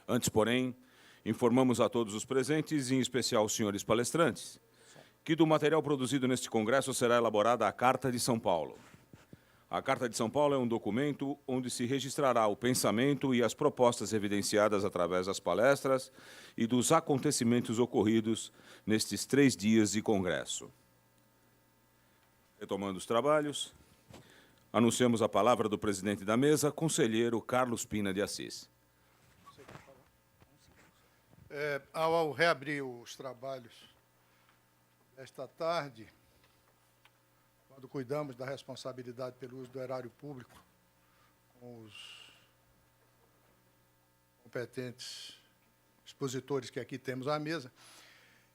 Antes, porém, informamos a todos os presentes, em especial aos senhores palestrantes, que do material produzido neste congresso será elaborada a Carta de São Paulo. A Carta de São Paulo é um documento onde se registrará o pensamento e as propostas evidenciadas através das palestras e dos acontecimentos ocorridos nestes 3 dias de congresso. Retomando os trabalhos, anunciamos a palavra do presidente da mesa, conselheiro Carlos Pina de Assis. Ao reabrir os trabalhos desta tarde, quando cuidamos da responsabilidade pelo uso do erário público com os competentes expositores que aqui temos à mesa,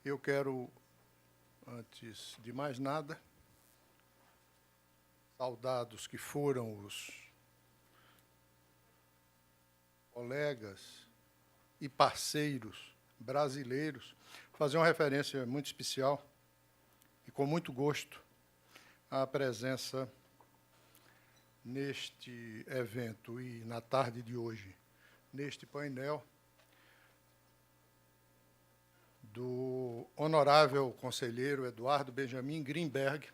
eu quero, antes de mais nada, saudar os que foram os colegas e parceiros brasileiros, fazer uma referência muito especial e com muito gosto à presença neste evento e na tarde de hoje, neste painel, do honorável conselheiro Eduardo Benjamin Grinberg,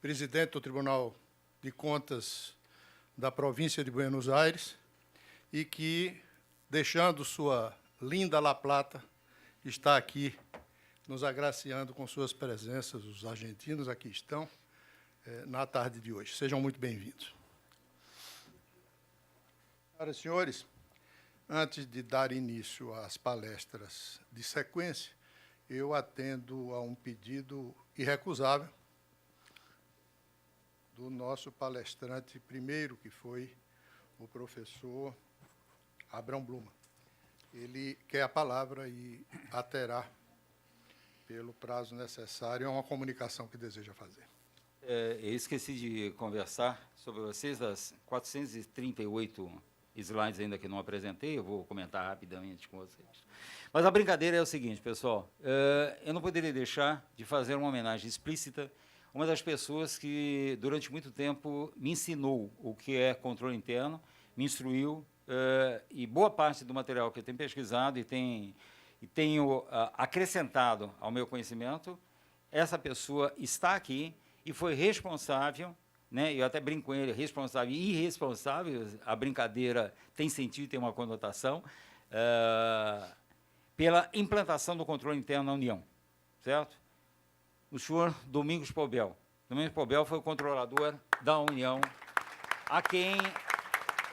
presidente do Tribunal de Contas da província de Buenos Aires, e que, deixando sua linda La Plata, está aqui nos agraciando com suas presenças. Os argentinos aqui estão na tarde de hoje. Sejam muito bem-vindos. Senhoras e senhores, antes de dar início às palestras de sequência, eu atendo a um pedido irrecusável do nosso palestrante primeiro, que foi o professor Abrão Bluma. Ele quer a palavra e a terá pelo prazo necessário. É uma comunicação que deseja fazer. Eu esqueci de conversar sobre vocês, das 438 slides ainda que não apresentei, eu vou comentar rapidamente com vocês. Mas a brincadeira é o seguinte, pessoal, eu não poderia deixar de fazer uma homenagem explícita a uma das pessoas que, durante muito tempo, me ensinou o que é controle interno, me instruiu, e boa parte do material que eu tenho pesquisado e tenho acrescentado ao meu conhecimento, essa pessoa está aqui e foi responsável, né, eu até brinco com ele, responsável e irresponsável, a brincadeira tem sentido, tem uma conotação, pela implantação do controle interno na União, certo? O senhor Domingos Pobel. Domingos Pobel foi o controlador da União, a quem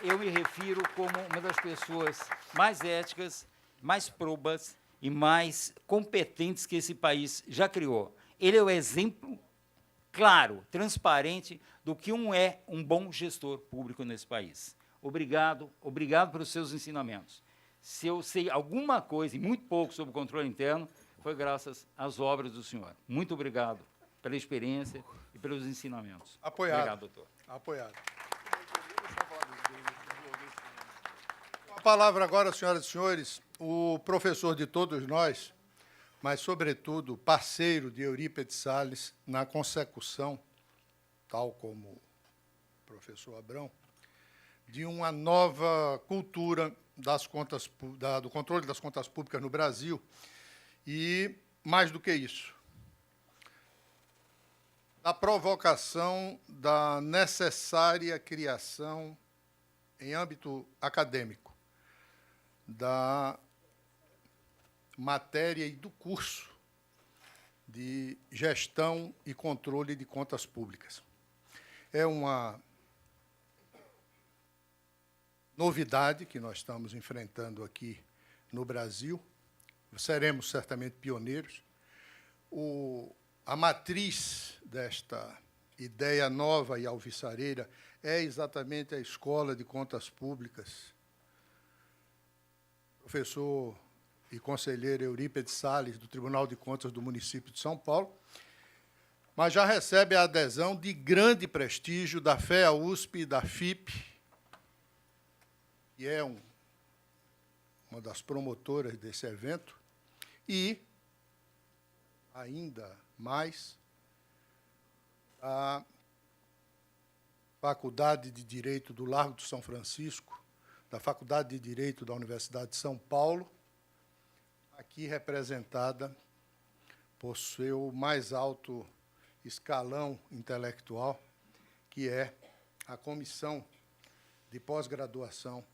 eu me refiro como uma das pessoas mais éticas, mais probas e mais competentes que esse país já criou. Ele é o exemplo claro, transparente, do que é um bom gestor público nesse país. Obrigado, obrigado pelos seus ensinamentos. Se eu sei alguma coisa, e muito pouco, sobre o controle interno, foi graças às obras do senhor. Muito obrigado pela experiência e pelos ensinamentos. Apoiado. Obrigado, doutor. Apoiado. Com a palavra agora, senhoras e senhores, o professor de todos nós, mas, sobretudo, parceiro de Eurípides Salles na consecução, tal como o professor Abrão, de uma nova cultura das contas, do controle das contas públicas no Brasil e, mais do que isso, da provocação da necessária criação, em âmbito acadêmico, da matéria e do curso de gestão e controle de contas públicas. É uma novidade que nós estamos enfrentando aqui no Brasil. Seremos certamente pioneiros. A matriz desta ideia nova e alvissareira é exatamente a Escola de Contas Públicas. Professor e conselheiro Eurípides Salles, do Tribunal de Contas do município de São Paulo, mas já recebe a adesão de grande prestígio da FEA-USP e da FIP, que é uma das promotoras desse evento, e, ainda mais, a Faculdade de Direito do Largo do São Francisco, da Faculdade de Direito da Universidade de São Paulo, aqui representada por seu mais alto escalão intelectual, que é a Comissão de Pós-Graduação,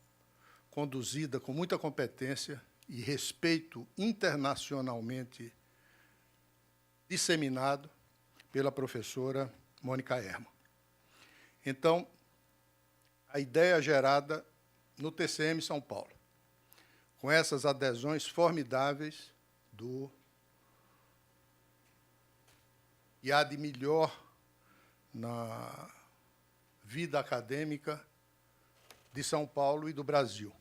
conduzida com muita competência e respeito internacionalmente disseminado pela professora Mônica Herman. Então, a ideia gerada no TCM São Paulo, com essas adesões formidáveis do que há de melhor na vida acadêmica de São Paulo e do Brasil.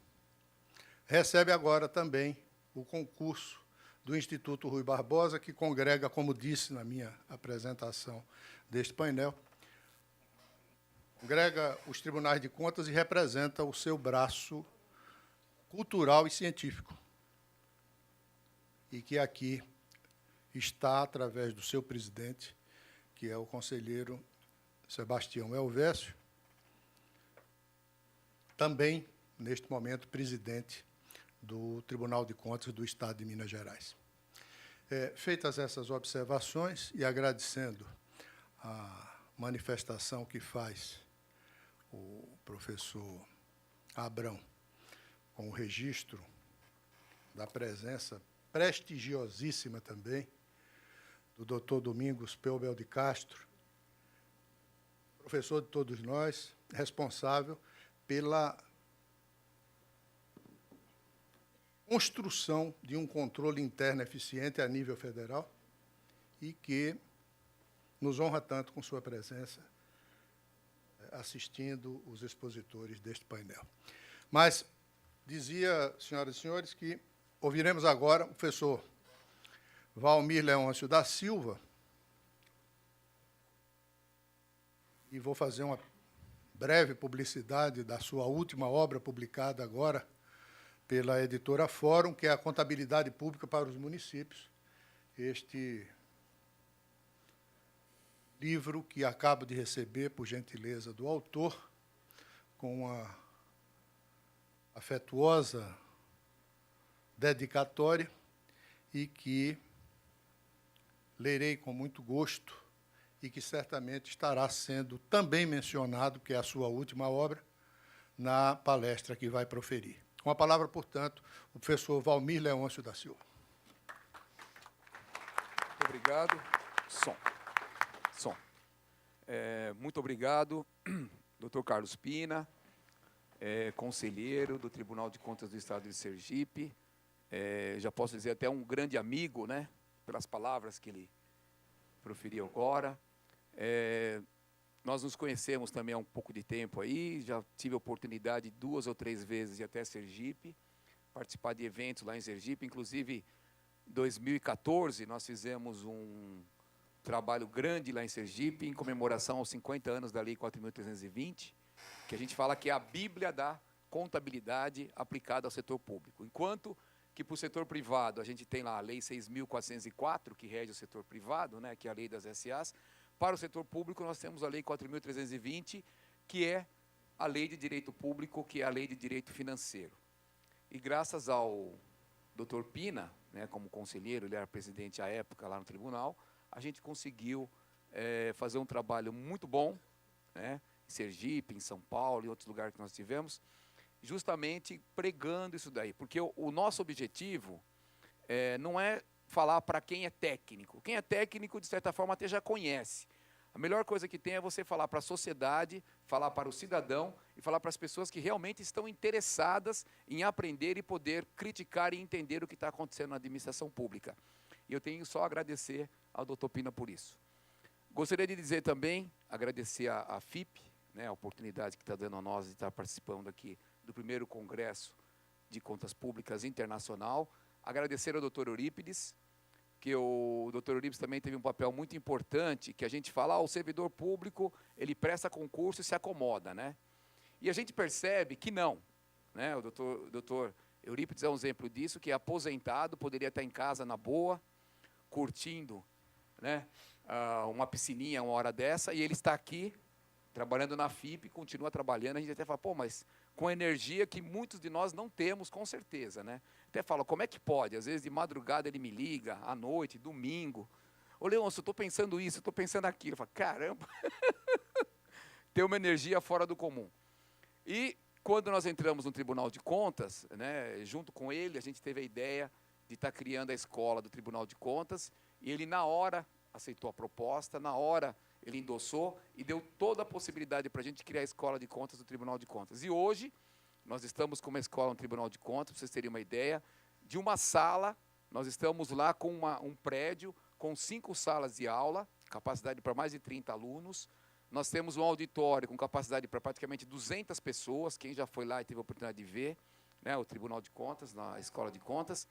Recebe agora também o concurso do Instituto Rui Barbosa, que congrega, como disse na minha apresentação deste painel, congrega os tribunais de contas e representa o seu braço cultural e científico. E que aqui está, através do seu presidente, que é o conselheiro Sebastião Elvésio, também, neste momento, presidente do Tribunal de Contas do Estado de Minas Gerais. Feitas essas observações e agradecendo a manifestação que faz o professor Abrão com o registro da presença prestigiosíssima também do doutor Domingos Peubel de Castro, professor de todos nós, responsável pela construção de um controle interno eficiente a nível federal e que nos honra tanto com sua presença assistindo os expositores deste painel. Mas dizia, senhoras e senhores, que ouviremos agora o professor Valmir Leôncio da Silva, e vou fazer uma breve publicidade da sua última obra publicada agora pela editora Fórum, que é a Contabilidade Pública para os Municípios. Este livro que acabo de receber, por gentileza do autor, com a afetuosa dedicatória, e que lerei com muito gosto e que certamente estará sendo também mencionado, que é a sua última obra, na palestra que vai proferir. Com a palavra, portanto, o professor Valmir Leôncio da Silva. Muito obrigado. Som. Muito obrigado, doutor Carlos Pina, conselheiro do Tribunal de Contas do Estado de Sergipe, já posso dizer até um grande amigo, né, pelas palavras que ele proferiu agora. Nós nos conhecemos também há um pouco de tempo aí, já tive a oportunidade 2 ou 3 vezes de até Sergipe, participar de eventos lá em Sergipe, inclusive em 2014 nós fizemos um trabalho grande lá em Sergipe, em comemoração aos 50 anos da Lei 4.320, que a gente fala que é a Bíblia da contabilidade aplicada ao setor público. Enquanto que para o setor privado a gente tem lá a Lei 6.404, que rege o setor privado, né, que é a lei das SAs, para o setor público nós temos a Lei 4.320, que é a Lei de Direito Público, que é a Lei de Direito Financeiro. E graças ao doutor Pina, né, como conselheiro, ele era presidente à época lá no tribunal, a gente conseguiu fazer um trabalho muito bom, né, em Sergipe, em São Paulo, em outros lugares que nós tivemos, justamente pregando isso daí. Porque o nosso objetivo não é falar para quem é técnico. Quem é técnico, de certa forma, até já conhece. A melhor coisa que tem é você falar para a sociedade, falar para o cidadão e falar para as pessoas que realmente estão interessadas em aprender e poder criticar e entender o que está acontecendo na administração pública. E eu tenho só a agradecer ao doutor Pina por isso. Gostaria de dizer também, agradecer à FIP, né, a oportunidade que está dando a nós de estar participando aqui do primeiro Congresso de Contas Públicas Internacional. Agradecer ao doutor Eurípides, que o doutor Eurípides também teve um papel muito importante, que a gente fala, o servidor público, ele presta concurso e se acomoda, né? E a gente percebe que não, né? O doutor Eurípides é um exemplo disso, que é aposentado, poderia estar em casa na boa, curtindo, né, uma piscininha uma hora dessa, e ele está aqui, trabalhando na FIP, continua trabalhando. A gente até fala, pô, mas com energia que muitos de nós não temos, com certeza, né? Até falo, como é que pode? Às vezes, de madrugada, ele me liga, à noite, domingo. Ô, Leôncio, eu estou pensando isso, eu estou pensando aquilo. Eu falo, caramba, tem uma energia fora do comum. E quando nós entramos no Tribunal de Contas, né, junto com ele, a gente teve a ideia de estar criando a escola do Tribunal de Contas, e ele, na hora, aceitou a proposta, na hora ele endossou e deu toda a possibilidade para a gente criar a escola de contas do Tribunal de Contas. E hoje, nós estamos com uma escola no Tribunal de Contas, para vocês terem uma ideia, de uma sala, nós estamos lá com um prédio com 5 salas de aula, capacidade para mais de 30 alunos. Nós temos um auditório com capacidade para praticamente 200 pessoas, quem já foi lá e teve a oportunidade de ver, né, o Tribunal de Contas, na Escola de Contas.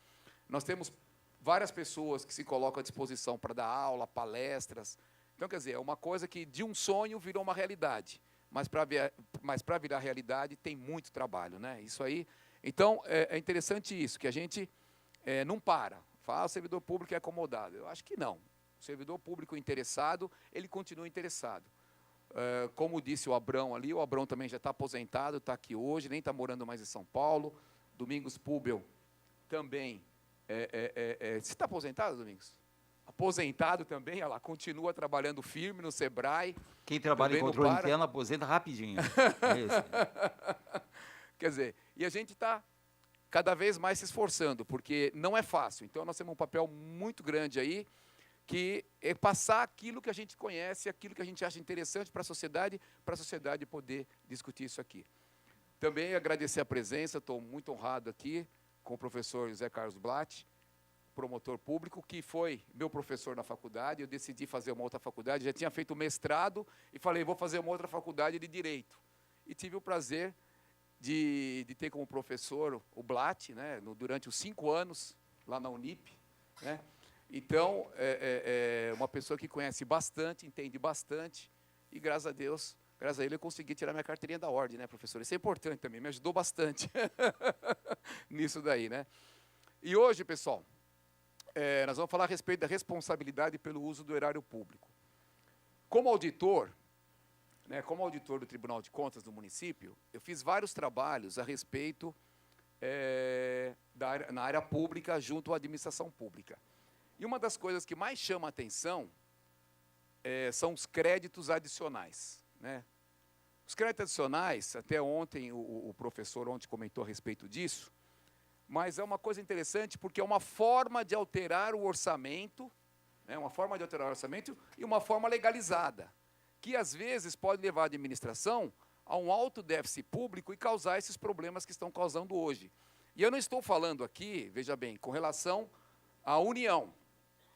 Nós temos várias pessoas que se colocam à disposição para dar aula, palestras. Então, quer dizer, é uma coisa que de um sonho virou uma realidade, mas para virar realidade tem muito trabalho, né? Isso aí. Então, é interessante isso, que a gente não para. Fala, o servidor público é acomodado. Eu acho que não. O servidor público interessado, ele continua interessado. Como disse o Abrão ali, o Abrão também já está aposentado, está aqui hoje, nem está morando mais em São Paulo. Domingos Pubel também. Você está aposentado, Domingos? Aposentado também, olha lá, continua trabalhando firme no Sebrae. Quem trabalha em controle interno aposenta rapidinho. Quer dizer, e a gente está cada vez mais se esforçando, porque não é fácil. Então, nós temos um papel muito grande aí, que é passar aquilo que a gente conhece, aquilo que a gente acha interessante para a sociedade poder discutir isso aqui. Também agradecer a presença, estou muito honrado aqui com o professor José Carlos Blatt, promotor público, que foi meu professor na faculdade. Eu decidi fazer uma outra faculdade, já tinha feito mestrado e falei, vou fazer uma outra faculdade de Direito. E tive o prazer de ter como professor o Blatt, né, durante os 5 anos, lá na Unip, né? Então, é uma pessoa que conhece bastante, entende bastante, e graças a ele eu consegui tirar minha carteirinha da ordem, né, professor? Isso é importante também, me ajudou bastante nisso daí, né? E hoje, pessoal, nós vamos falar a respeito da responsabilidade pelo uso do erário público. Como auditor, né, como auditor do Tribunal de Contas do município, eu fiz vários trabalhos a respeito na área pública junto à administração pública. E uma das coisas que mais chama a atenção são os créditos adicionais, né? Os créditos adicionais, até ontem, o professor ontem comentou a respeito disso, mas é uma coisa interessante porque é uma forma de alterar o orçamento, né, uma forma de alterar o orçamento e uma forma legalizada, que às vezes pode levar a administração a um alto déficit público e causar esses problemas que estão causando hoje. E eu não estou falando aqui, veja bem, com relação à União,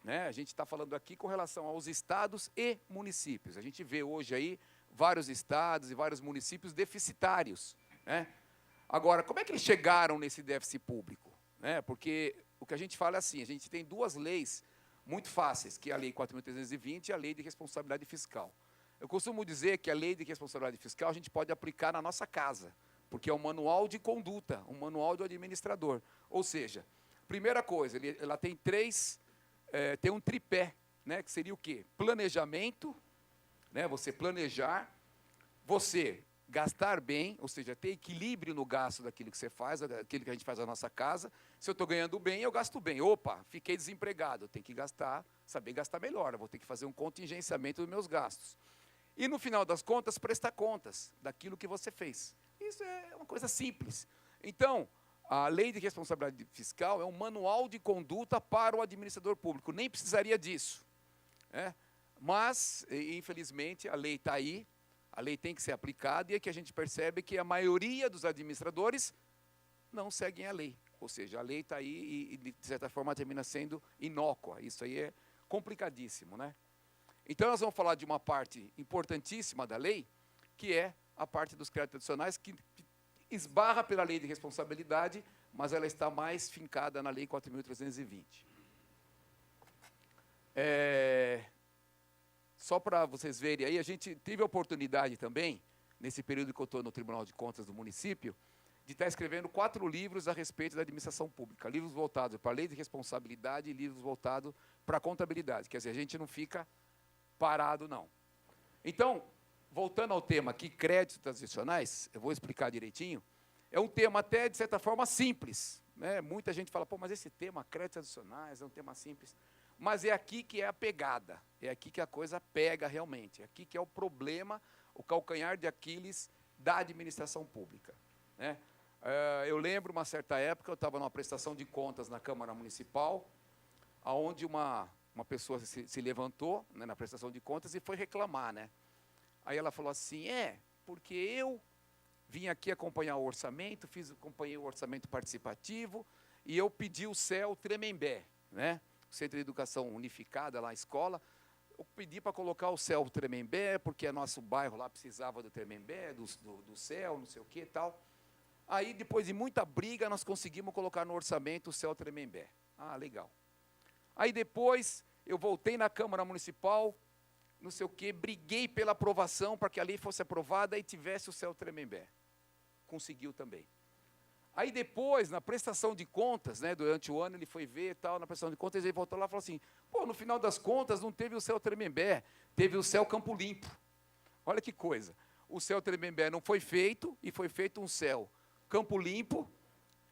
né? A gente está falando aqui com relação aos estados e municípios. A gente vê hoje aí vários estados e vários municípios deficitários, né? Agora, como é que eles chegaram nesse déficit público, né? Porque o que a gente fala é assim, a gente tem 2 leis muito fáceis, que é a Lei 4.320 e a Lei de Responsabilidade Fiscal. Eu costumo dizer que a Lei de Responsabilidade Fiscal a gente pode aplicar na nossa casa, porque é um manual de conduta, um manual do administrador. Ou seja, primeira coisa, ela tem tem um tripé, né, que seria o quê? Planejamento, né, você planejar, você gastar bem, ou seja, ter equilíbrio no gasto daquilo que você faz, daquilo que a gente faz na nossa casa. Se eu estou ganhando bem, eu gasto bem. Opa, fiquei desempregado, eu tenho que gastar, saber gastar melhor, eu vou ter que fazer um contingenciamento dos meus gastos. E, no final das contas, prestar contas daquilo que você fez. Isso é uma coisa simples. Então, a Lei de Responsabilidade Fiscal é um manual de conduta para o administrador público. Nem precisaria disso, né? Mas, infelizmente, a lei está aí, a lei tem que ser aplicada, e é que a gente percebe que a maioria dos administradores não seguem a lei. Ou seja, a lei está aí e, de certa forma, termina sendo inócua. Isso aí é complicadíssimo, né? Então, nós vamos falar de uma parte importantíssima da lei, que é a parte dos créditos adicionais, que esbarra pela Lei de Responsabilidade, mas ela está mais fincada na Lei 4.320. Só para vocês verem aí, a gente teve a oportunidade também, nesse período que eu estou no Tribunal de Contas do município, de estar escrevendo 4 livros a respeito da administração pública, livros voltados para a Lei de Responsabilidade e livros voltados para a contabilidade. Quer dizer, a gente não fica parado, não. Então, voltando ao tema aqui, créditos adicionais, eu vou explicar direitinho. É um tema até, de certa forma, simples, né? Muita gente fala, pô, mas esse tema, créditos adicionais, é um tema simples. Mas é aqui que é a pegada, é aqui que a coisa pega realmente, é aqui que é o problema, o calcanhar de Aquiles da administração pública, né? Eu lembro, uma certa época, eu estava numa prestação de contas na Câmara Municipal, onde uma pessoa se levantou, né, na prestação de contas e foi reclamar, né? Aí ela falou assim, porque eu vim aqui acompanhar o orçamento, acompanhei o orçamento participativo, e eu pedi o CEL Tremembé, né? O Centro de Educação Unificada, lá a escola, eu pedi para colocar o CEL Tremembé, porque nosso bairro lá precisava do Tremembé, do CEL, não sei o que e tal. Aí, depois de muita briga, nós conseguimos colocar no orçamento o CEL Tremembé. Ah, legal. Aí depois, eu voltei na Câmara Municipal, não sei o quê, briguei pela aprovação, para que a lei fosse aprovada e tivesse o CEL Tremembé. Conseguiu também. Aí depois, na prestação de contas, né, durante o ano, ele foi ver e tal, na prestação de contas, ele voltou lá e falou assim, pô, no final das contas, não teve o CEL Tremembé, teve o CEL Campo Limpo. Olha que coisa. O CEL Tremembé não foi feito, e foi feito um CEL Campo Limpo,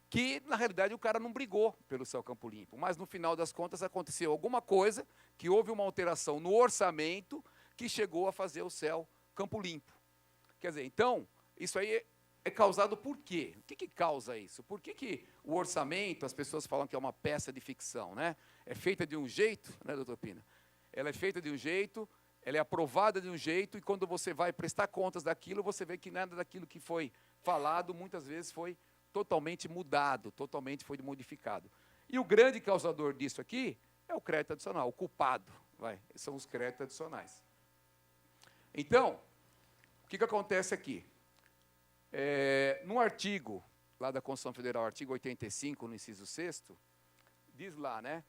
que, na realidade, o cara não brigou pelo CEL Campo Limpo, mas, no final das contas, aconteceu alguma coisa, que houve uma alteração no orçamento, que chegou a fazer o CEL Campo Limpo. Quer dizer, então, isso aí é causado por quê? O que causa isso? Por que o orçamento, as pessoas falam que é uma peça de ficção, né? É feita de um jeito, né, doutor Pina? Ela é feita de um jeito, ela é aprovada de um jeito, e quando você vai prestar contas daquilo, você vê que nada daquilo que foi falado, muitas vezes foi totalmente mudado, totalmente foi modificado. E o grande causador disso aqui é o crédito adicional, o culpado, são os créditos adicionais. Então, o que acontece aqui? No artigo, lá da Constituição Federal, artigo 85, no inciso 6º, diz lá, né,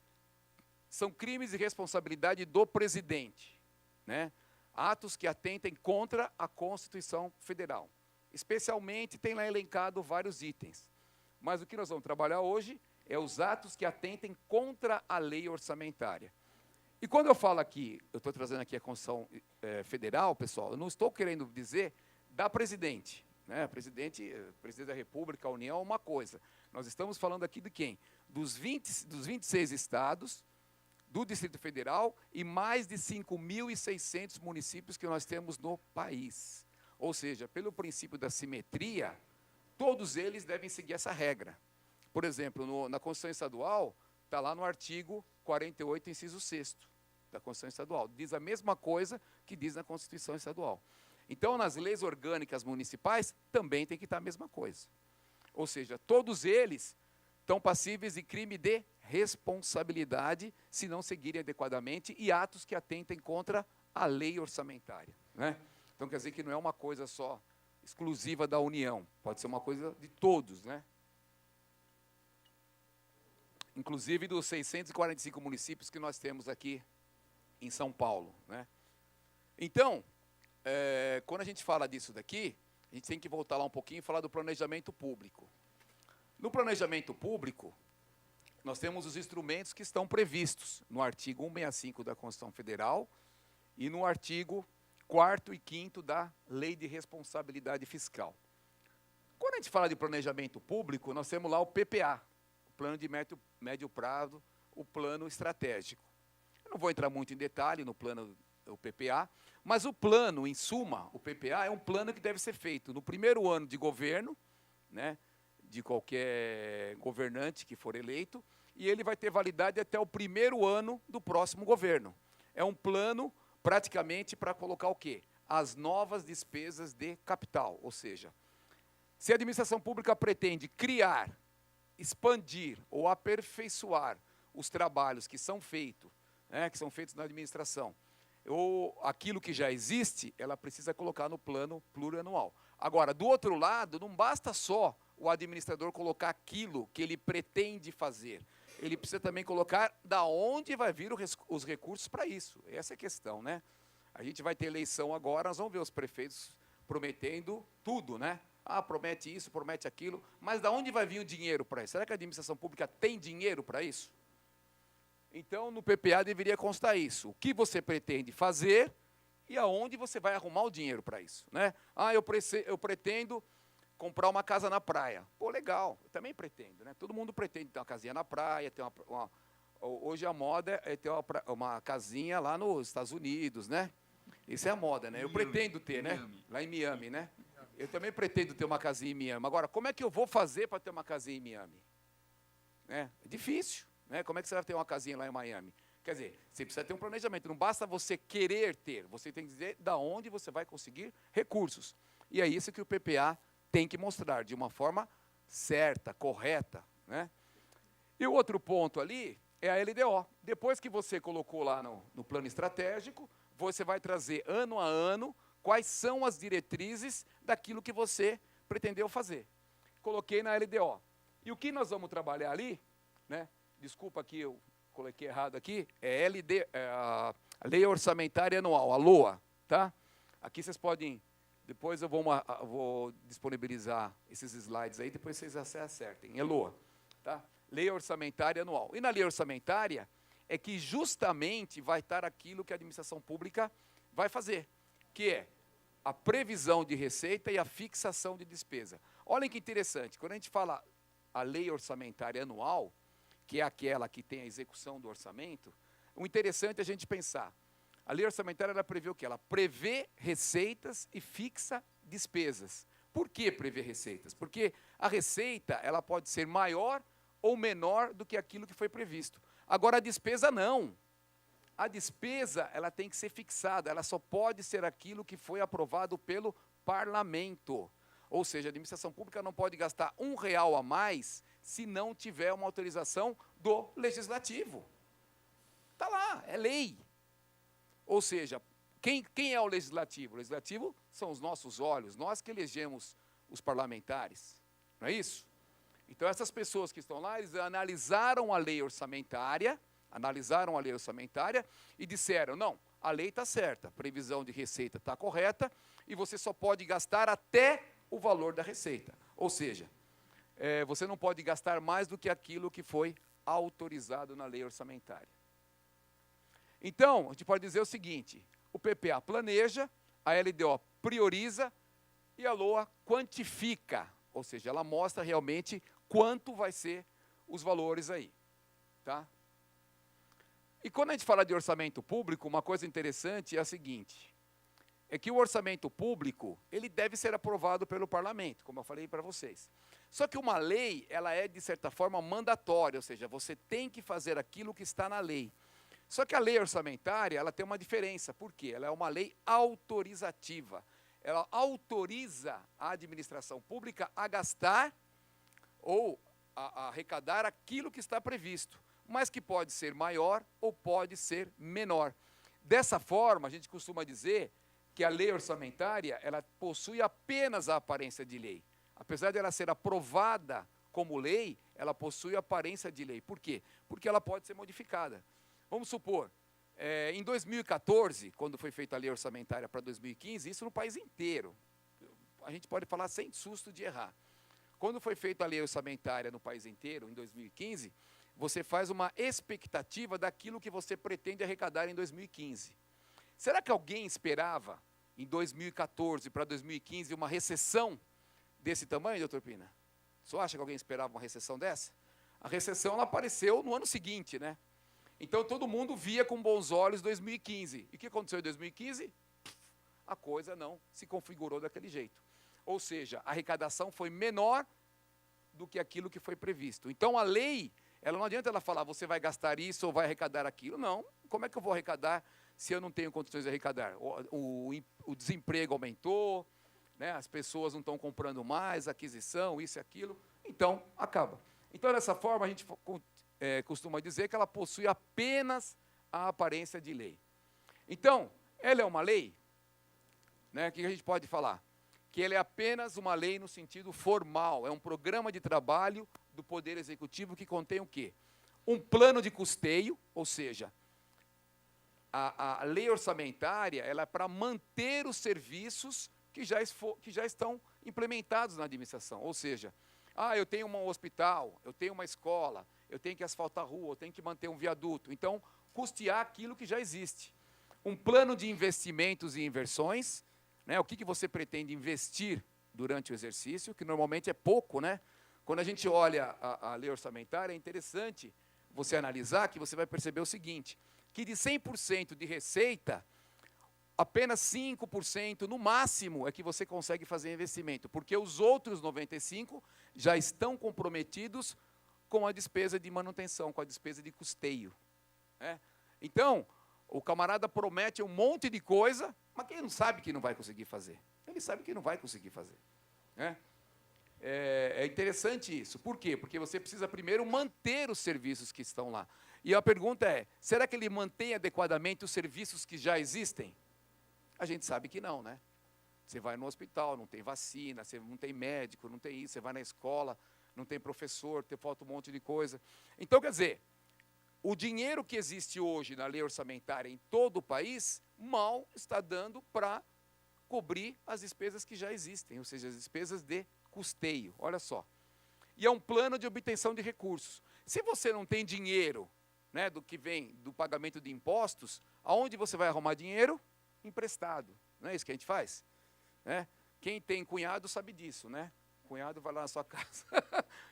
são crimes de responsabilidade do presidente, né, atos que atentem contra a Constituição Federal. Especialmente, tem lá elencado vários itens. Mas o que nós vamos trabalhar hoje é os atos que atentem contra a lei orçamentária. E quando eu falo aqui, eu estou trazendo aqui a Constituição Federal, pessoal, eu não estou querendo dizer da presidente, né? Presidente da República, a União é uma coisa. Nós estamos falando aqui de quem? Dos 26 estados, do Distrito Federal e mais de 5.600 municípios que nós temos no país. Ou seja, pelo princípio da simetria, todos eles devem seguir essa regra. Por exemplo, na Constituição Estadual, está lá no artigo 48, inciso 6º, da Constituição Estadual. Diz a mesma coisa que diz na Constituição Estadual. Então, nas leis orgânicas municipais, também tem que estar a mesma coisa. Ou seja, todos eles estão passíveis de crime de responsabilidade, se não seguirem adequadamente, e atos que atentem contra a lei orçamentária, né? Então, quer dizer que não é uma coisa só exclusiva da União, pode ser uma coisa de todos, né? Inclusive dos 645 municípios que nós temos aqui em São Paulo, né? Então, quando a gente fala disso daqui, a gente tem que voltar lá um pouquinho e falar do planejamento público. No planejamento público, nós temos os instrumentos que estão previstos no artigo 165 da Constituição Federal e no artigo 4º e 5º da Lei de Responsabilidade Fiscal. Quando a gente fala de planejamento público, nós temos lá o PPA, o Plano de Médio Prazo, o Plano Estratégico. Eu não vou entrar muito em detalhe no plano, o PPA, mas o plano, em suma, o PPA é um plano que deve ser feito no primeiro ano de governo, né, de qualquer governante que for eleito, e ele vai ter validade até o primeiro ano do próximo governo. É um plano praticamente para colocar o quê? As novas despesas de capital, ou seja, se a administração pública pretende criar, expandir ou aperfeiçoar os trabalhos que são feitos, né, que são feitos na administração, ou aquilo que já existe, ela precisa colocar no plano plurianual. Agora, do outro lado, não basta só o administrador colocar aquilo que ele pretende fazer. Ele precisa também colocar da onde vai vir os recursos para isso. Essa é a questão, né? A gente vai ter eleição agora, nós vamos ver os prefeitos prometendo tudo, né? Ah, promete isso, promete aquilo, mas da onde vai vir o dinheiro para isso? Será que a administração pública tem dinheiro para isso? Então, no PPA deveria constar isso. O que você pretende fazer e aonde você vai arrumar o dinheiro para isso, né? Ah, eu pretendo comprar uma casa na praia. Pô, legal, eu também pretendo, né? Todo mundo pretende ter uma casinha na praia, ter hoje a moda é ter uma casinha lá nos Estados Unidos, né? Isso é a moda, né? Eu pretendo ter, né? Lá em Miami, né? Eu também pretendo ter uma casinha em Miami. Agora, como é que eu vou fazer para ter uma casinha em Miami? É difícil, né? Como é que você vai ter uma casinha lá em Miami? Quer dizer, você precisa ter um planejamento. Não basta você querer ter, você tem que dizer de onde você vai conseguir recursos. E é isso que o PPA tem que mostrar, de uma forma certa, correta, né? E o outro ponto ali é a LDO. Depois que você colocou lá no plano estratégico, você vai trazer ano a ano quais são as diretrizes daquilo que você pretendeu fazer. Coloquei na LDO. E o que nós vamos trabalhar ali, né? Desculpa que eu coloquei errado aqui, é a Lei Orçamentária Anual, a LOA, tá? Aqui vocês podem, depois eu vou disponibilizar esses slides aí, depois vocês acertem, é LOA, tá? Lei Orçamentária Anual. E na Lei Orçamentária é que justamente vai estar aquilo que a administração pública vai fazer, que é a previsão de receita e a fixação de despesa. Olhem que interessante, quando a gente fala a Lei Orçamentária Anual, que é aquela que tem a execução do orçamento, o interessante é a gente pensar, a Lei Orçamentária ela prevê o quê? Ela prevê receitas e fixa despesas. Por que prevê receitas? Porque a receita ela pode ser maior ou menor do que aquilo que foi previsto. Agora, a despesa não. A despesa ela tem que ser fixada, ela só pode ser aquilo que foi aprovado pelo parlamento. Ou seja, a administração pública não pode gastar R$1 a mais se não tiver uma autorização do legislativo. Está lá, é lei. Ou seja, quem é o legislativo? O legislativo são os nossos olhos, nós que elegemos os parlamentares. Não é isso? Então, essas pessoas que estão lá, eles analisaram a lei orçamentária e disseram, não, a lei está certa, a previsão de receita está correta e você só pode gastar até o valor da receita. Ou seja, você não pode gastar mais do que aquilo que foi autorizado na lei orçamentária. Então, a gente pode dizer o seguinte, o PPA planeja, a LDO prioriza e a LOA quantifica, ou seja, ela mostra realmente quanto vai ser os valores aí, tá? E quando a gente fala de orçamento público, uma coisa interessante é a seguinte, é que o orçamento público, ele deve ser aprovado pelo parlamento, como eu falei para vocês. Só que uma lei, ela é, de certa forma, mandatória, ou seja, você tem que fazer aquilo que está na lei. Só que a lei orçamentária, ela tem uma diferença, por quê? Ela é uma lei autorizativa. Ela autoriza a administração pública a gastar ou a arrecadar aquilo que está previsto, mas que pode ser maior ou pode ser menor. Dessa forma, a gente costuma dizer que a lei orçamentária, ela possui apenas a aparência de lei. Apesar de ela ser aprovada como lei, ela possui a aparência de lei. Por quê? Porque ela pode ser modificada. Vamos supor, em 2014, quando foi feita a lei orçamentária para 2015, isso no país inteiro, a gente pode falar sem susto de errar. Quando foi feita a lei orçamentária no país inteiro, em 2015, você faz uma expectativa daquilo que você pretende arrecadar em 2015. Será que alguém esperava, em 2014 para 2015, uma recessão desse tamanho, doutor Pina? O senhor acha que alguém esperava uma recessão dessa? A recessão ela apareceu no ano seguinte, né? Então, todo mundo via com bons olhos 2015. E o que aconteceu em 2015? A coisa não se configurou daquele jeito. Ou seja, a arrecadação foi menor do que aquilo que foi previsto. Então, a lei, ela não adianta ela falar, você vai gastar isso ou vai arrecadar aquilo. Não, como é que eu vou arrecadar se eu não tenho condições de arrecadar? O desemprego aumentou, né? As pessoas não estão comprando mais, aquisição, isso e aquilo. Então, acaba. Então, dessa forma, a gente costuma dizer que ela possui apenas a aparência de lei. Então, ela é uma lei, né? O que a gente pode falar? Que ela é apenas uma lei no sentido formal, é um programa de trabalho do Poder Executivo que contém o quê? Um plano de custeio, ou seja, a lei orçamentária ela é para manter os serviços que já estão implementados na administração, ou seja, eu tenho um hospital, eu tenho uma escola, eu tenho que asfaltar a rua, eu tenho que manter um viaduto, então custear aquilo que já existe. Um plano de investimentos e inversões, né, o que você pretende investir durante o exercício, que normalmente é pouco, né? Quando a gente olha a lei orçamentária, é interessante você analisar, que você vai perceber o seguinte, que de 100% de receita, apenas 5%, no máximo, é que você consegue fazer investimento, porque os outros 95% já estão comprometidos com a despesa de manutenção, com a despesa de custeio, né? Então, o camarada promete um monte de coisa, mas quem não sabe que não vai conseguir fazer? Ele sabe que não vai conseguir fazer, né? É interessante isso. Por quê? Porque você precisa primeiro manter os serviços que estão lá. E a pergunta é, será que ele mantém adequadamente os serviços que já existem? A gente sabe que não, né? Você vai no hospital, não tem vacina, você não tem médico, não tem isso, você vai na escola, não tem professor, falta um monte de coisa. Então, quer dizer, o dinheiro que existe hoje na lei orçamentária em todo o país, mal está dando para cobrir as despesas que já existem, ou seja, as despesas de custeio, olha só. E é um plano de obtenção de recursos. Se você não tem dinheiro, né, do que vem do pagamento de impostos, aonde você vai arrumar dinheiro? Emprestado. Não é isso que a gente faz? Né? Quem tem cunhado sabe disso, né? Cunhado vai lá na sua casa,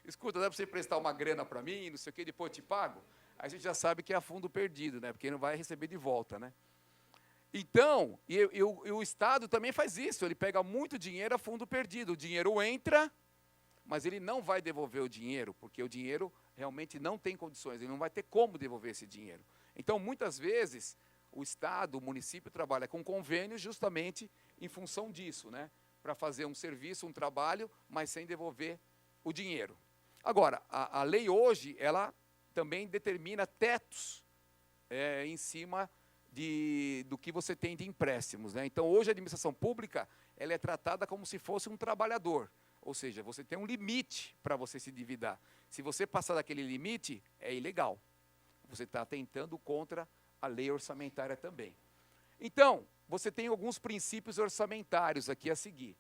escuta, dá para você emprestar uma grana para mim, não sei o que, depois eu te pago? Aí a gente já sabe que é a fundo perdido, né? Porque não vai receber de volta, né? Então, e o Estado também faz isso, ele pega muito dinheiro a fundo perdido. O dinheiro entra, mas ele não vai devolver o dinheiro, porque o dinheiro realmente não tem condições, ele não vai ter como devolver esse dinheiro. Então, muitas vezes, o Estado, o município trabalha com convênio justamente em função disso, né? Para fazer um serviço, um trabalho, mas sem devolver o dinheiro. Agora, a lei hoje, ela também determina tetos em cima do que você tem de empréstimos, né? Então, hoje a administração pública ela é tratada como se fosse um trabalhador, ou seja, você tem um limite para você se endividar. Se você passar daquele limite, é ilegal. Você está atentando contra a lei orçamentária também. Então, você tem alguns princípios orçamentários aqui a seguir.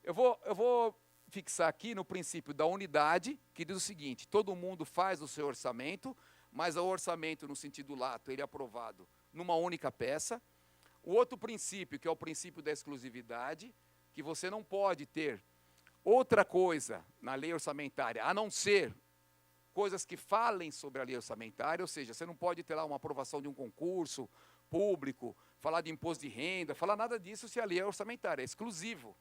Eu vou fixar aqui no princípio da unidade, que diz o seguinte, todo mundo faz o seu orçamento, mas o orçamento no sentido lato, ele é aprovado numa única peça. O outro princípio, que é o princípio da exclusividade, que você não pode ter outra coisa na lei orçamentária, a não ser coisas que falem sobre a lei orçamentária, ou seja, você não pode ter lá uma aprovação de um concurso público, falar de imposto de renda, falar nada disso se a lei é orçamentária, é exclusivo.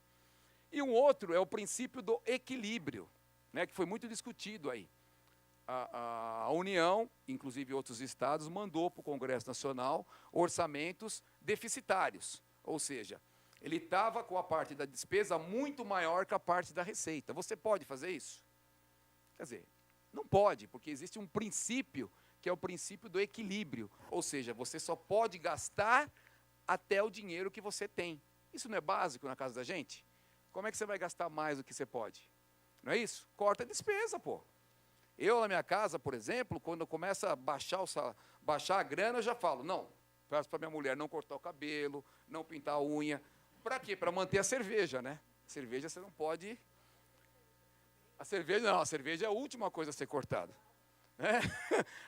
E um outro é o princípio do equilíbrio, né, que foi muito discutido aí. A União, inclusive outros estados, mandou para o Congresso Nacional orçamentos deficitários, ou seja, ele estava com a parte da despesa muito maior que a parte da receita. Você pode fazer isso? Quer dizer, não pode, porque existe um princípio, que é o princípio do equilíbrio, ou seja, você só pode gastar até o dinheiro que você tem. Isso não é básico na casa da gente? Como é que você vai gastar mais do que você pode? Não é isso? Corta a despesa, pô. Eu, na minha casa, por exemplo, quando começa a baixar a grana, eu já falo, não, peço para minha mulher não cortar o cabelo, não pintar a unha. Para quê? Para manter a cerveja, né? Cerveja você não pode... A cerveja é a última coisa a ser cortada. Né?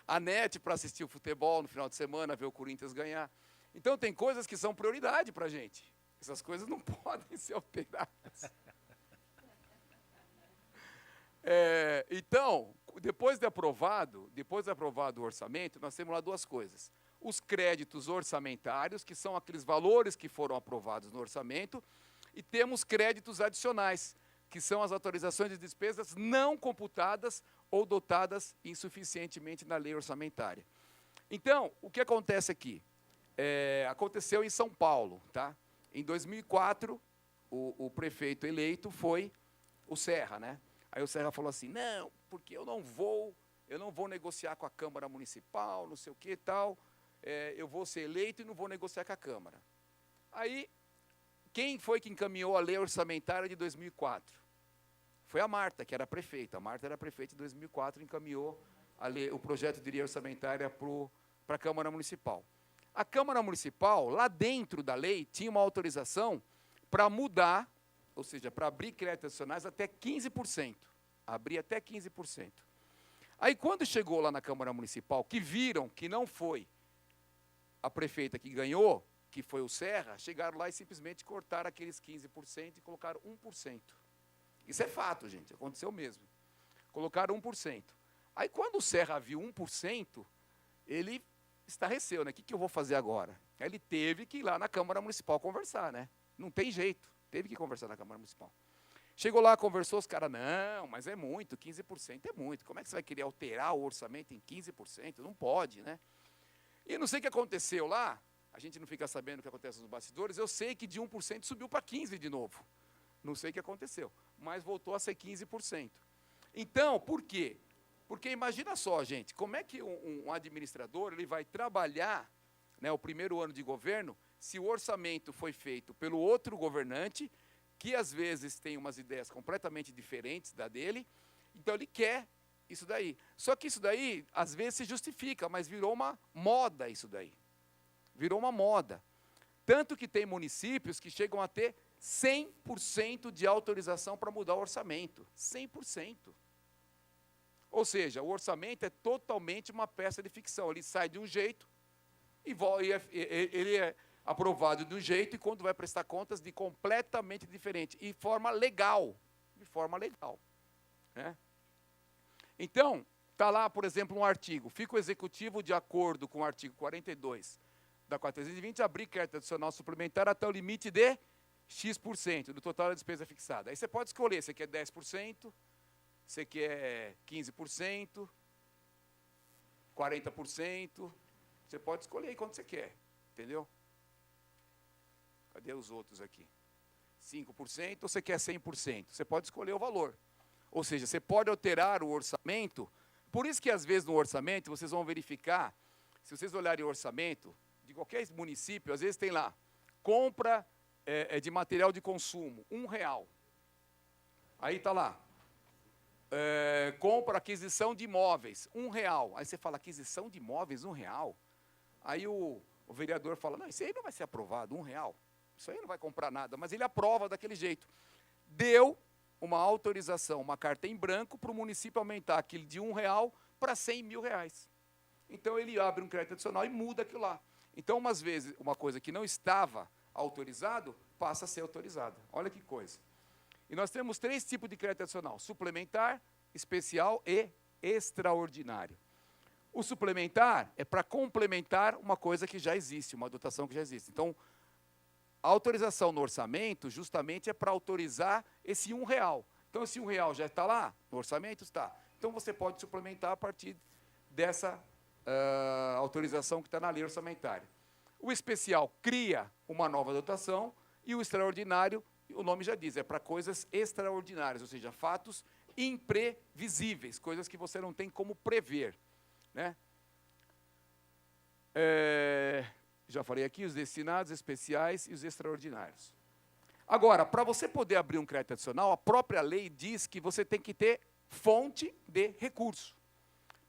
A net para assistir o futebol no final de semana, ver o Corinthians ganhar. Então, tem coisas que são prioridade para a gente. Essas coisas não podem ser alteradas. Então, depois de aprovado o orçamento, nós temos lá duas coisas. Os créditos orçamentários, que são aqueles valores que foram aprovados no orçamento, e temos créditos adicionais, que são as autorizações de despesas não computadas ou dotadas insuficientemente na lei orçamentária. Então, o que acontece aqui? Aconteceu em São Paulo, tá? Em 2004, o prefeito eleito foi o Serra, né? Aí o Serra falou assim, não, porque eu não vou negociar com a Câmara Municipal, não sei o que e tal, eu vou ser eleito e não vou negociar com a Câmara. Aí, quem foi que encaminhou a lei orçamentária de 2004? Foi a Marta, que era prefeita. A Marta era prefeita em 2004 e encaminhou o projeto de lei orçamentária para a Câmara Municipal. A Câmara Municipal, lá dentro da lei, tinha uma autorização para mudar, ou seja, para abrir créditos adicionais até 15%. Abrir até 15%. Aí, quando chegou lá na Câmara Municipal, que viram que não foi a prefeita que ganhou, que foi o Serra, chegaram lá e simplesmente cortaram aqueles 15% e colocaram 1%. Isso é fato, gente, aconteceu mesmo. Colocaram 1%. Aí, quando o Serra viu 1%, ele estarreceu, né? O que eu vou fazer agora? Aí ele teve que ir lá na Câmara Municipal conversar, né? Não tem jeito, teve que conversar na Câmara Municipal. Chegou lá, conversou, os caras, não, mas é muito, 15% é muito. Como é que você vai querer alterar o orçamento em 15%? Não pode, né? E não sei o que aconteceu lá, a gente não fica sabendo o que acontece nos bastidores, eu sei que de 1% subiu para 15% de novo. Não sei o que aconteceu, mas voltou a ser 15%. Então, por quê? Porque imagina só, gente, como é que um administrador ele vai trabalhar, né, o primeiro ano de governo se o orçamento foi feito pelo outro governante, que às vezes tem umas ideias completamente diferentes da dele, então ele quer isso daí. Só que isso daí, às vezes, se justifica, mas virou uma moda isso daí. Virou uma moda. Tanto que tem municípios que chegam a ter 100% de autorização para mudar o orçamento. 100%. Ou seja, o orçamento é totalmente uma peça de ficção. Ele sai de um jeito e ele é aprovado de um jeito e quando vai prestar contas de completamente diferente. E de forma legal. De forma legal. Né? Então, está lá, por exemplo, um artigo. Fica o executivo de acordo com o artigo 42 da 420 abrir crédito adicional suplementar até o limite de X% do total da despesa fixada. Aí você pode escolher, você quer 10%, você quer 15%, 40%, você pode escolher aí quanto você quer, entendeu? Cadê os outros aqui? 5% ou você quer 100%? Você pode escolher o valor. Ou seja, você pode alterar o orçamento. Por isso que, às vezes, no orçamento, vocês vão verificar, se vocês olharem o orçamento de qualquer município, às vezes tem lá, compra de material de consumo, R$1. Aí está lá, compra, aquisição de imóveis, R$1. Aí você fala, aquisição de imóveis, R$1? Aí o vereador fala, não, isso aí não vai ser aprovado, R$1. Isso aí não vai comprar nada, mas ele aprova daquele jeito. Deu uma autorização, uma carta em branco para o município aumentar aquilo de R$1 para R$100 mil. Então ele abre um crédito adicional e muda aquilo lá. Então, umas vezes, uma coisa que não estava autorizado, passa a ser autorizada. Olha que coisa. E nós temos 3 tipos de crédito adicional: suplementar, especial e extraordinário. O suplementar é para complementar uma coisa que já existe, uma dotação que já existe. Então, a autorização no orçamento, justamente, é para autorizar esse R$1. Então, esse R$1 já está lá no orçamento? Está. Então, você pode suplementar a partir dessa autorização que está na lei orçamentária. O especial cria uma nova dotação e o extraordinário, o nome já diz, é para coisas extraordinárias, ou seja, fatos imprevisíveis, coisas que você não tem como prever. Né? Já falei aqui, os destinados, especiais e os extraordinários. Agora, para você poder abrir um crédito adicional, a própria lei diz que você tem que ter fonte de recurso.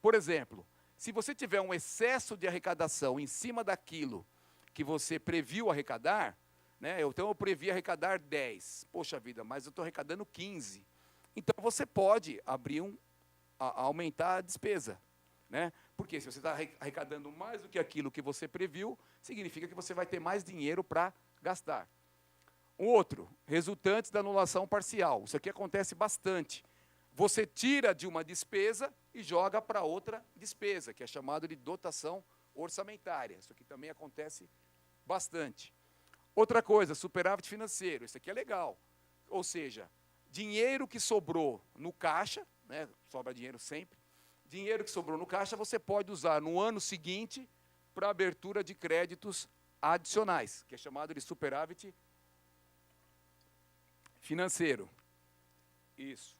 Por exemplo, se você tiver um excesso de arrecadação em cima daquilo que você previu arrecadar, né, então eu previ arrecadar 10, poxa vida, mas eu estou arrecadando 15. Então você pode abrir aumentar a despesa. Né? Porque se você está arrecadando mais do que aquilo que você previu, significa que você vai ter mais dinheiro para gastar. Um outro, resultantes da anulação parcial. Isso aqui acontece bastante. Você tira de uma despesa e joga para outra despesa, que é chamado de dotação orçamentária. Isso aqui também acontece bastante. Outra coisa, superávit financeiro. Isso aqui é legal. Ou seja, dinheiro que sobrou no caixa, né, sobra dinheiro sempre, dinheiro que sobrou no caixa você pode usar no ano seguinte para abertura de créditos adicionais, que é chamado de superávit financeiro. Isso.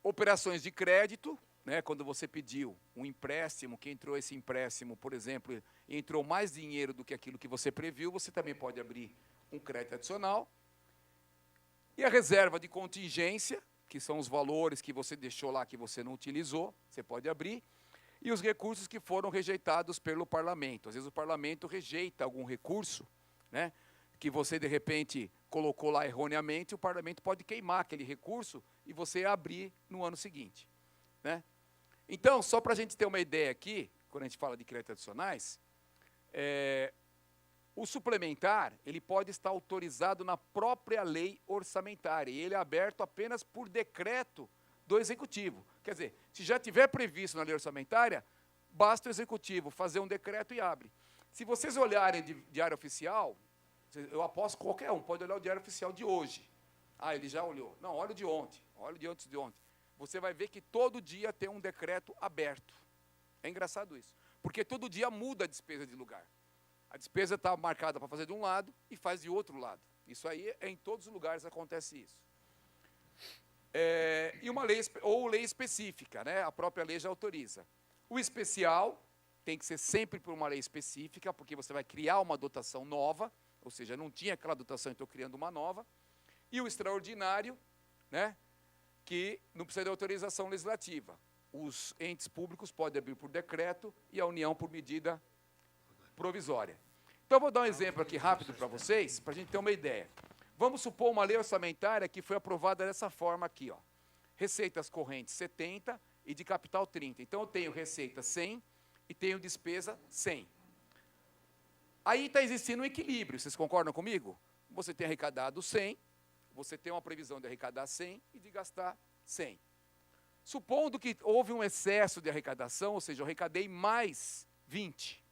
Operações de crédito, né, quando você pediu um empréstimo, que entrou esse empréstimo, por exemplo, entrou mais dinheiro do que aquilo que você previu, você também pode abrir um crédito adicional. E a reserva de contingência, que são os valores que você deixou lá, que você não utilizou, você pode abrir. E os recursos que foram rejeitados pelo parlamento. Às vezes o parlamento rejeita algum recurso, né, que você, de repente, colocou lá erroneamente, o parlamento pode queimar aquele recurso e você abrir no ano seguinte. Né? Então, só para a gente ter uma ideia aqui, quando a gente fala de créditos adicionais, O suplementar, ele pode estar autorizado na própria lei orçamentária, e ele é aberto apenas por decreto do Executivo. Quer dizer, se já tiver previsto na lei orçamentária, basta o Executivo fazer um decreto e abre. Se vocês olharem de Diário Oficial, eu aposto qualquer um, pode olhar o Diário Oficial de hoje. Ah, ele já olhou. Não, olha o de ontem, olha o de antes de ontem. Você vai ver que todo dia tem um decreto aberto. É engraçado isso, porque todo dia muda a despesa de lugar. A despesa está marcada para fazer de um lado e faz de outro lado. Isso aí, em todos os lugares acontece isso. E uma lei, ou lei específica, né? A própria lei já autoriza. O especial tem que ser sempre por uma lei específica, porque você vai criar uma dotação nova, ou seja, não tinha aquela dotação, estou criando uma nova. E o extraordinário, né? Que não precisa de autorização legislativa. Os entes públicos podem abrir por decreto e a União por medida provisória. Então, vou dar um exemplo aqui rápido para vocês, para a gente ter uma ideia. Vamos supor uma lei orçamentária que foi aprovada dessa forma aqui, ó. Receitas correntes 70 e de capital 30. Então, eu tenho receita 100 e tenho despesa 100. Aí está existindo um equilíbrio, vocês concordam comigo? Você tem arrecadado 100, você tem uma previsão de arrecadar 100 e de gastar 100. Supondo que houve um excesso de arrecadação, ou seja, eu arrecadei mais 20.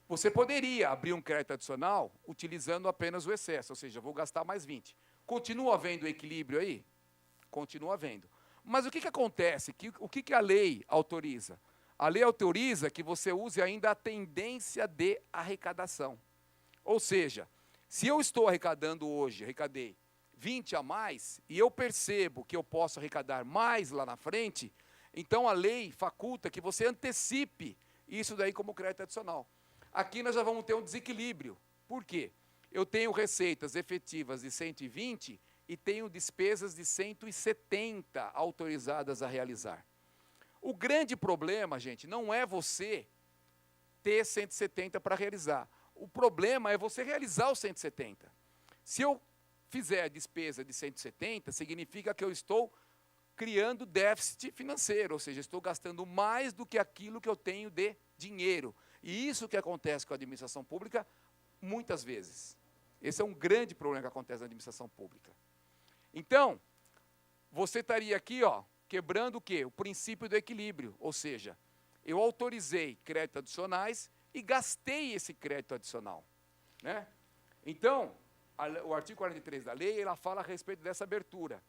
Você poderia abrir um crédito adicional utilizando apenas o excesso, ou seja, eu vou gastar mais 20. Continua havendo equilíbrio aí? Continua havendo. Mas o que acontece? O que a lei autoriza? A lei autoriza que você use ainda a tendência de arrecadação. Ou seja, se eu estou arrecadando hoje, arrecadei 20 a mais, e eu percebo que eu posso arrecadar mais lá na frente, então a lei faculta que você antecipe isso daí como crédito adicional. Aqui nós já vamos ter um desequilíbrio. Por quê? Eu tenho receitas efetivas de 120 e tenho despesas de 170 autorizadas a realizar. O grande problema, gente, não é você ter 170 para realizar. O problema é você realizar os 170. Se eu fizer a despesa de 170, significa que eu estou criando déficit financeiro, ou seja, estou gastando mais do que aquilo que eu tenho de dinheiro. E isso que acontece com a administração pública muitas vezes. Esse é um grande problema que acontece na administração pública. Então, você estaria aqui, ó, quebrando o quê? O princípio do equilíbrio, ou seja, eu autorizei créditos adicionais e gastei esse crédito adicional, né? Então, o artigo 43 da lei, ela fala a respeito dessa abertura.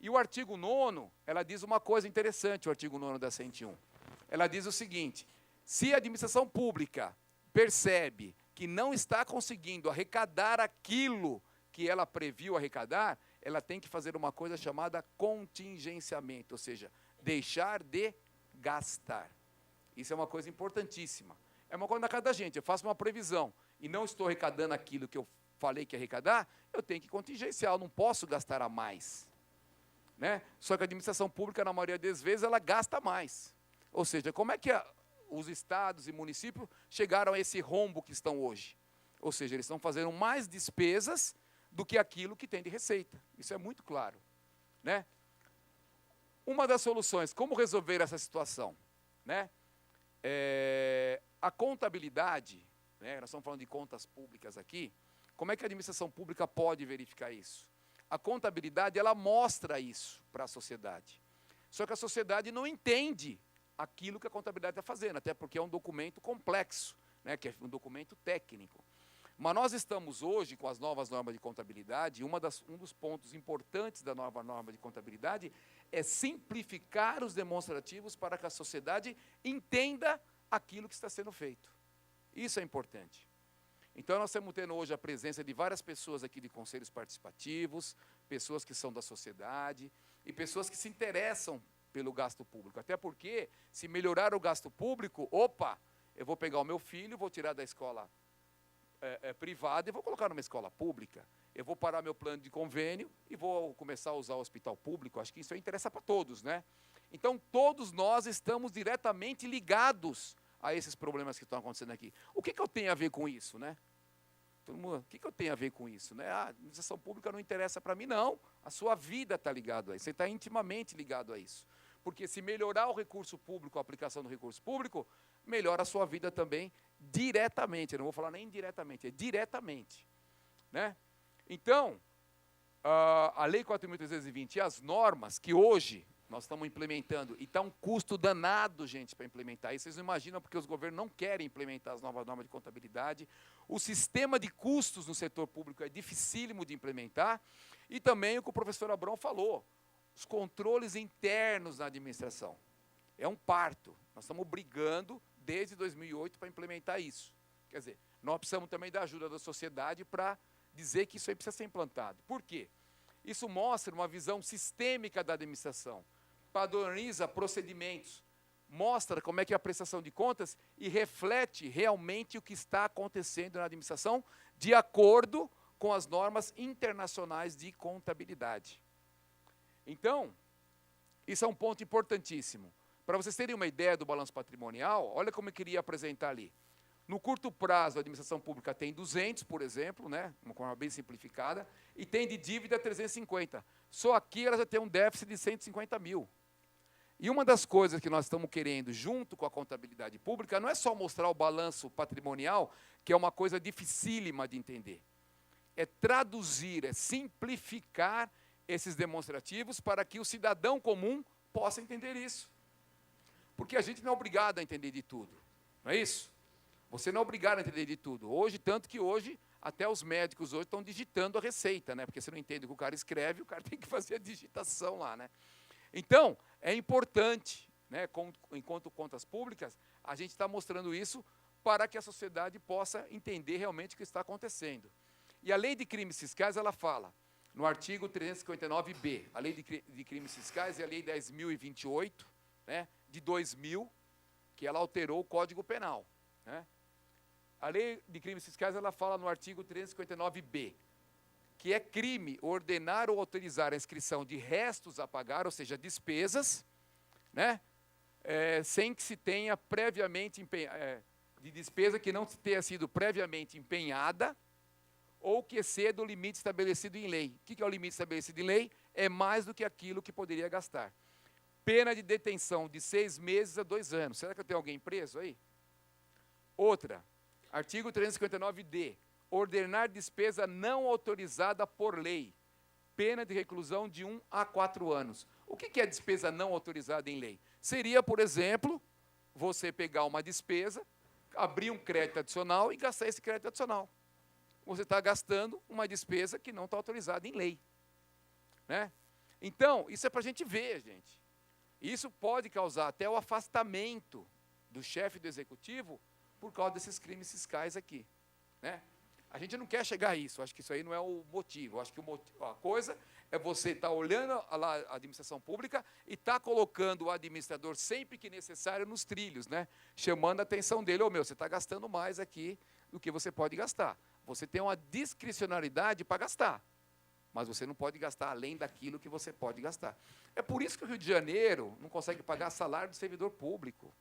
E o artigo 9º, ela diz uma coisa interessante, o artigo 9º da 101. Ela diz o seguinte: se a administração pública percebe que não está conseguindo arrecadar aquilo que ela previu arrecadar, ela tem que fazer uma coisa chamada contingenciamento, ou seja, deixar de gastar. Isso é uma coisa importantíssima. É uma coisa na casa da gente, eu faço uma previsão e não estou arrecadando aquilo que eu falei que ia arrecadar, eu tenho que contingenciar, eu não posso gastar a mais, né? Só que a administração pública, na maioria das vezes, ela gasta mais. Ou seja, como é que os estados e municípios chegaram a esse rombo que estão hoje? Ou seja, eles estão fazendo mais despesas do que aquilo que tem de receita. Isso é muito claro, né? Uma das soluções, como resolver essa situação, né? A contabilidade, né? Nós estamos falando de contas públicas aqui. Como é que a administração pública pode verificar isso? A contabilidade, ela mostra isso para a sociedade. Só que a sociedade não entende aquilo que a contabilidade está fazendo, até porque é um documento complexo, né? Que é um documento técnico. Mas nós estamos hoje com as novas normas de contabilidade, um dos pontos importantes da nova norma de contabilidade é simplificar os demonstrativos para que a sociedade entenda aquilo que está sendo feito. Isso é importante. Então, nós estamos tendo hoje a presença de várias pessoas aqui de conselhos participativos, pessoas que são da sociedade e pessoas que se interessam pelo gasto público. Até porque, se melhorar o gasto público, eu vou pegar o meu filho, vou tirar da escola privada e vou colocar numa escola pública. Eu vou parar meu plano de convênio e vou começar a usar o hospital público. Acho que isso interessa para todos, né? Então, todos nós estamos diretamente ligados a esses problemas que estão acontecendo aqui. O que eu tenho a ver com isso, né? O que eu tenho a ver com isso, né? A administração pública não interessa para mim, não. A sua vida está ligada a isso, você está intimamente ligado a isso. Porque se melhorar o recurso público, a aplicação do recurso público, melhora a sua vida também diretamente. Eu não vou falar nem indiretamente, é diretamente. Né? Então, a Lei 4.320 e as normas que hoje nós estamos implementando, e está um custo danado, gente, para implementar isso. Vocês não imaginam, porque os governos não querem implementar as novas normas de contabilidade. O sistema de custos no setor público é dificílimo de implementar. E também o que o professor Abrão falou, os controles internos na administração. É um parto. Nós estamos brigando desde 2008 para implementar isso. Quer dizer, nós precisamos também da ajuda da sociedade para dizer que isso aí precisa ser implantado. Por quê? Isso mostra uma visão sistêmica da administração, padroniza procedimentos, mostra como é que é a prestação de contas e reflete realmente o que está acontecendo na administração de acordo com as normas internacionais de contabilidade. Então, isso é um ponto importantíssimo. Para vocês terem uma ideia do balanço patrimonial, olha como eu queria apresentar ali. No curto prazo, a administração pública tem 200, por exemplo, né, uma forma bem simplificada, e tem de dívida 350. Só aqui ela já tem um déficit de 150 mil. E uma das coisas que nós estamos querendo, junto com a contabilidade pública, não é só mostrar o balanço patrimonial, que é uma coisa dificílima de entender. É traduzir, é simplificar esses demonstrativos para que o cidadão comum possa entender isso. Porque a gente não é obrigado a entender de tudo, não é isso? Você não é obrigado a entender de tudo. Hoje, tanto que hoje, até os médicos hoje estão digitando a receita, né? Porque você não entende o que o cara escreve, o cara tem que fazer a digitação lá, né? Então, é importante, né, enquanto contas públicas, a gente está mostrando isso para que a sociedade possa entender realmente o que está acontecendo. E a Lei de Crimes Fiscais, ela fala, no artigo 359b, a Lei de Crimes Fiscais é a Lei 10.028, né, de 2000, que ela alterou o Código Penal, né? A Lei de Crimes Fiscais, ela fala no artigo 359b, que é crime ordenar ou autorizar a inscrição de restos a pagar, ou seja, despesas, né, sem que se tenha previamente, de despesa que não tenha sido previamente empenhada, ou que exceda o limite estabelecido em lei. O que é o limite estabelecido em lei? É mais do que aquilo que poderia gastar. Pena de detenção de 6 meses a 2 anos. Será que eu tenho alguém preso aí? Outra, artigo 359d, ordenar despesa não autorizada por lei, pena de reclusão de 1 a 4 anos. O que é despesa não autorizada em lei? Seria, por exemplo, você pegar uma despesa, abrir um crédito adicional e gastar esse crédito adicional. Você está gastando uma despesa que não está autorizada em lei, né? Então, isso é para a gente ver, gente. Isso pode causar até o afastamento do chefe do executivo por causa desses crimes fiscais aqui, né? A gente não quer chegar a isso, acho que isso aí não é o motivo. Acho que a coisa é você estar olhando a administração pública e estar colocando o administrador sempre que necessário nos trilhos, né? Chamando a atenção dele, você está gastando mais aqui do que você pode gastar. Você tem uma discricionalidade para gastar, mas você não pode gastar além daquilo que você pode gastar. É por isso que o Rio de Janeiro não consegue pagar salário do servidor público.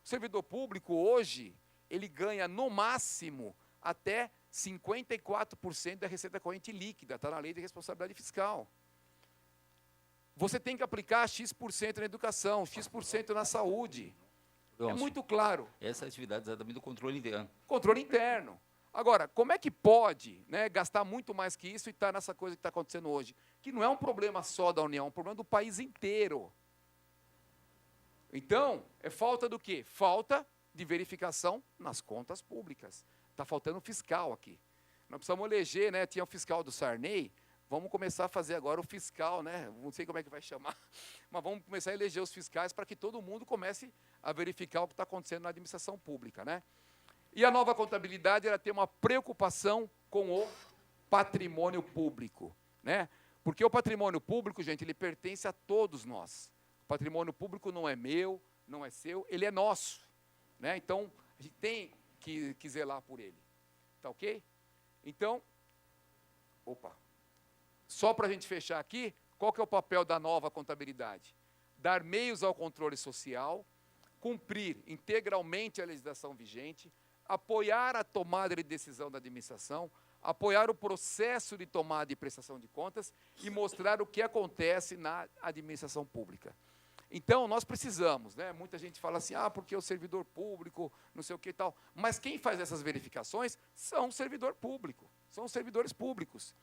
O servidor público hoje, ele ganha no máximo até 54% da receita corrente líquida, está na lei de responsabilidade fiscal. Você tem que aplicar X% na educação, X% na saúde. É muito claro. Essa atividade é também do controle interno. Controle interno. Agora, como é que pode, né, gastar muito mais que isso e estar nessa coisa que está acontecendo hoje? Que não é um problema só da União, é um problema do país inteiro. Então, é falta do quê? Falta de verificação nas contas públicas. Está faltando fiscal aqui. Nós precisamos eleger, né? Tinha o fiscal do Sarney, vamos começar a fazer agora o fiscal, né? Não sei como é que vai chamar, mas vamos começar a eleger os fiscais para que todo mundo comece a verificar o que está acontecendo na administração pública, né? E a nova contabilidade, ela tem uma preocupação com o patrimônio público, né? Porque o patrimônio público, gente, ele pertence a todos nós. O patrimônio público não é meu, não é seu, ele é nosso, né? Então, a gente tem que zelar por ele. Tá ok? Então, só para a gente fechar aqui, qual que é o papel da nova contabilidade? Dar meios ao controle social, cumprir integralmente a legislação vigente, apoiar a tomada de decisão da administração, apoiar o processo de tomada e prestação de contas e mostrar o que acontece na administração pública. Então, nós precisamos, né? Muita gente fala assim, porque o servidor público, não sei o que e tal. Mas quem faz essas verificações são o servidor público, são os servidores públicos.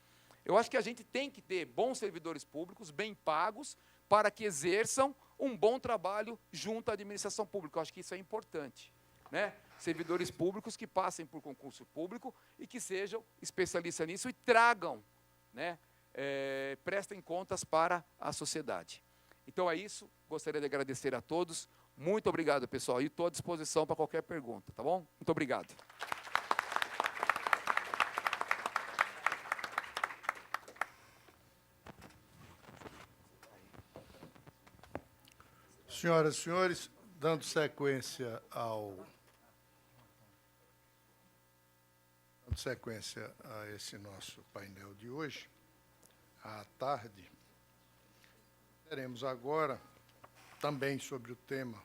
Eu acho que a gente tem que ter bons servidores públicos, bem pagos, para que exerçam um bom trabalho junto à administração pública. Eu acho que isso é importante, né? Servidores públicos que passem por concurso público e que sejam especialistas nisso e tragam, né? Prestem contas para a sociedade. Então é isso, gostaria de agradecer a todos. Muito obrigado, pessoal, e estou à disposição para qualquer pergunta, tá bom? Muito obrigado. Senhoras e senhores, dando sequência a esse nosso painel de hoje, à tarde, teremos agora, também sobre o tema